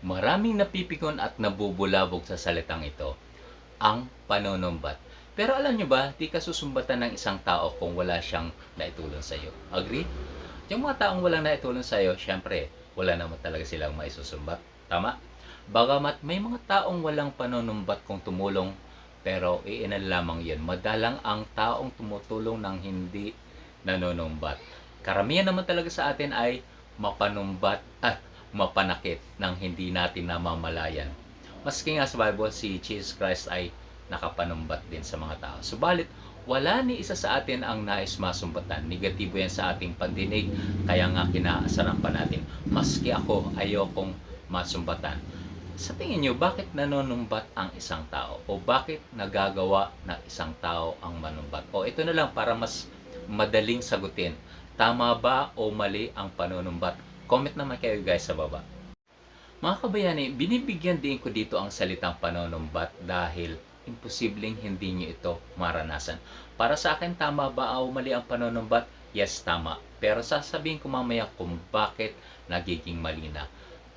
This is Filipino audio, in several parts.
Maraming napipikon at nabubulabog sa salitang ito, ang panunumbat. Pero alam nyo ba, di ka susumbatan ng isang tao kung wala siyang naitulong sa iyo. Agree? Yung mga taong walang naitulong sa iyo, syempre, wala naman talaga silang maisusumbat. Tama? Bagamat may mga taong walang panunumbat kung tumulong, pero iilan lamang yun. Madalang ang taong tumutulong ng hindi nanunumbat. Karamihan naman talaga sa atin ay mapanumbat at mapanakit ng hindi natin namamalayan. Maski nga sa Bible, si Jesus Christ ay nakapanumbat din sa mga tao. Subalit, wala ni isa sa atin ang nais masumbatan. Negatibo yan sa ating pandinig, kaya nga kinaasaran pa natin. Maski ako, ayokong masumbatan. Sa tingin nyo, bakit nanonumbat ang isang tao? O bakit nagagawa ng isang tao ang manumbat? O ito na lang para mas madaling sagutin. Tama ba o mali ang panunumbat? Comment naman kayo guys sa baba. Mga kabayani, binibigyan din ko dito ang salitang panunumbat dahil imposibleng hindi nyo ito maranasan. Para sa akin, tama ba o mali ang panunumbat? Yes, tama. Pero sasabihin ko mamaya kung bakit nagiging mali na.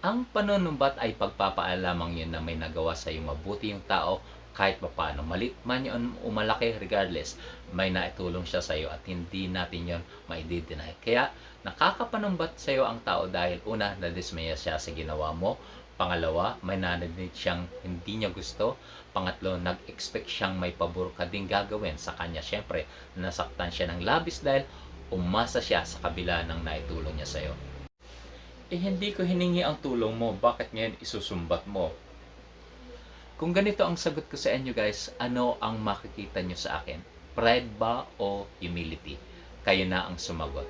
Ang panunumbat ay pagpapaalamang yun na may nagawa sa iyo mabuti yung tao kahit pa paano. Malit man yun o malaki, regardless, may naitulong siya sa iyo at hindi natin yun maidideny. Kaya nakakapanumbat sa iyo ang tao dahil una, nadismaya siya sa ginawa mo. Pangalawa, may narinig siyang hindi niya gusto. Pangatlo, nag-expect siyang may pabor ka din gagawin sa kanya. Siyempre, nasaktan siya ng labis dahil umasa siya sa kabila ng naitulong niya sa iyo. Hindi ko hiningi ang tulong mo, bakit ngayon isusumbat mo? Kung ganito ang sagot ko sa inyo guys, ano ang makikita nyo sa akin? Pride ba o humility? Kayo na ang sumagot.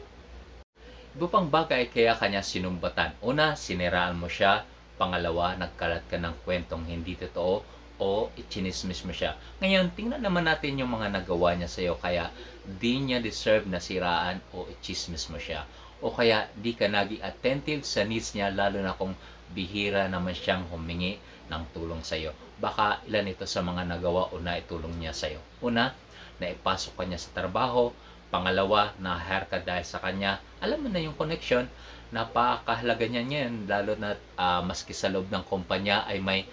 Iba pang bagay kaya kanya sinumbatan. Una, siniraan mo siya. Pangalawa, nagkalat ka ng kwentong hindi totoo o ichinismis mo siya. Ngayon, tingnan naman natin yung mga nagawa niya sa iyo kaya di niya deserve na siraan o ichismis mo siya. O kaya di ka naging attentive sa needs niya lalo na kung bihira naman siyang humingi ng tulong sa iyo. Baka ilan ito sa mga nagawa o naitulong niya sa iyo. Una, naipasok ka niya sa trabaho. Pangalawa, na-hire ka dahil sa kanya. Alam mo na yung connection, napakahalaga niya ngayon, lalo na maski sa loob ng kumpanya ay may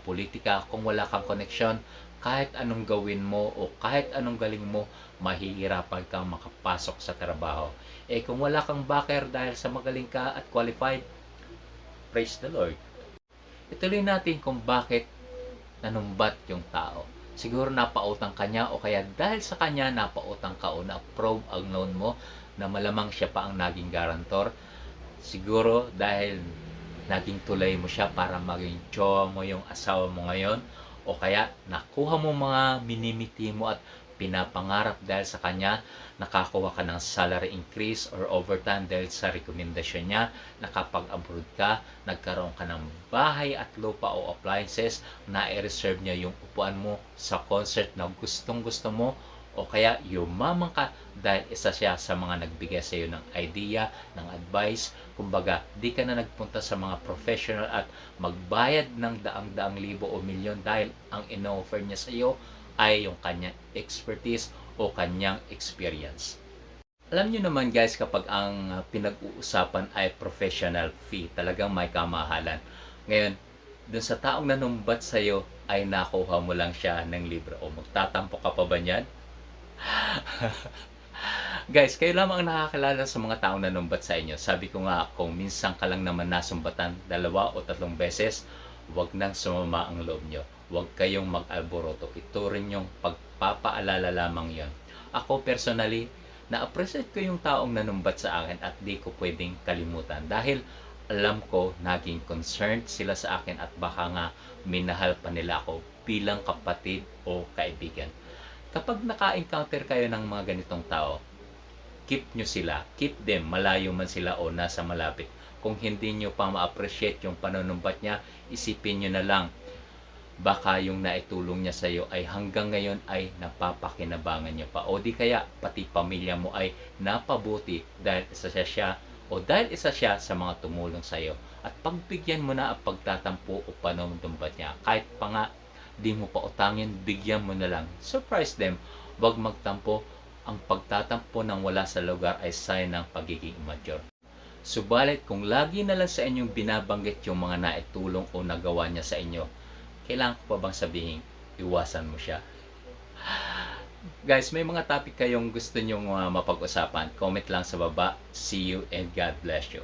politika. Kung wala kang connection, kahit anong gawin mo o kahit anong galing mo, mahihirapan kang makapasok sa trabaho. Kung wala kang backer dahil sa magaling ka at qualified, praise the Lord. Ituloy natin kung bakit nanumbat yung tao. Siguro napautang kanya o kaya dahil sa kanya napautang ka o na-approve ang loan mo na malamang siya pa ang naging garantor. Siguro dahil naging tulay mo siya para maging jowa mo yung asawa mo ngayon o kaya nakuha mo mga minimiti mo at pinapangarap dahil sa kanya, nakakuha ka ng salary increase or overtime dahil sa rekomendasyon niya, nakapag-abroad ka, nagkaroon ka ng bahay at lupa o appliances, na i-reserve niya yung upuan mo sa concert na gustong gusto mo, o kaya yumaman ka dahil isa siya sa mga nagbigay sa iyo ng idea, ng advice. Kumbaga, di ka na nagpunta sa mga professional at magbayad ng daang-daang libo o milyon dahil ang in-offer niya sa iyo ay yung kanyang expertise o kanyang experience. Alam niyo naman guys, kapag ang pinag-uusapan ay professional fee, talagang may kamahalan. Ngayon, dun sa taong nanumbat sa iyo ay nakuha mo lang siya ng libre o magtatampo ka pa ba niyan? Guys, kayo lamang ang nakakilala sa mga taong nanumbat sa inyo. Sabi ko nga, kung minsan ka lang naman nasumbatan 2 o 3 beses, huwag nang sumama ang loob nyo. Huwag kayong mag-alboroto. Ito rin yung pagpapaalala lamang yon. Ako personally, na-appreciate ko yung taong nanumbat sa akin at di ko pwedeng kalimutan. Dahil alam ko, naging concerned sila sa akin at baka nga minahal pa nila ako bilang kapatid o kaibigan. Kapag naka-encounter kayo ng mga ganitong tao, keep nyo sila. Keep them, malayo man sila o nasa malapit. Kung hindi nyo pa ma-appreciate yung panunumbat niya, isipin nyo na lang, baka yung naitulong niya sa iyo ay hanggang ngayon ay napapakinabangan niyo pa. O di kaya pati pamilya mo ay napabuti dahil isa siya sa mga tumulong sa iyo. At pagbigyan mo na ang pagtatampo o panunumbat niya. Kahit pa nga di mo pa utangin, bigyan mo na lang. Surprise them. Huwag magtampo. Ang pagtatampo ng wala sa lugar ay sign ng pagiging immature. Subalit kung lagi na lang sa inyong binabanggit yung mga naitulong o nagawa niya sa inyo, kailangan ko pa bang sabihin, iwasan mo siya? Guys, may mga topic kayong gusto nyong mapag-usapan, comment lang sa baba. See you and God bless you.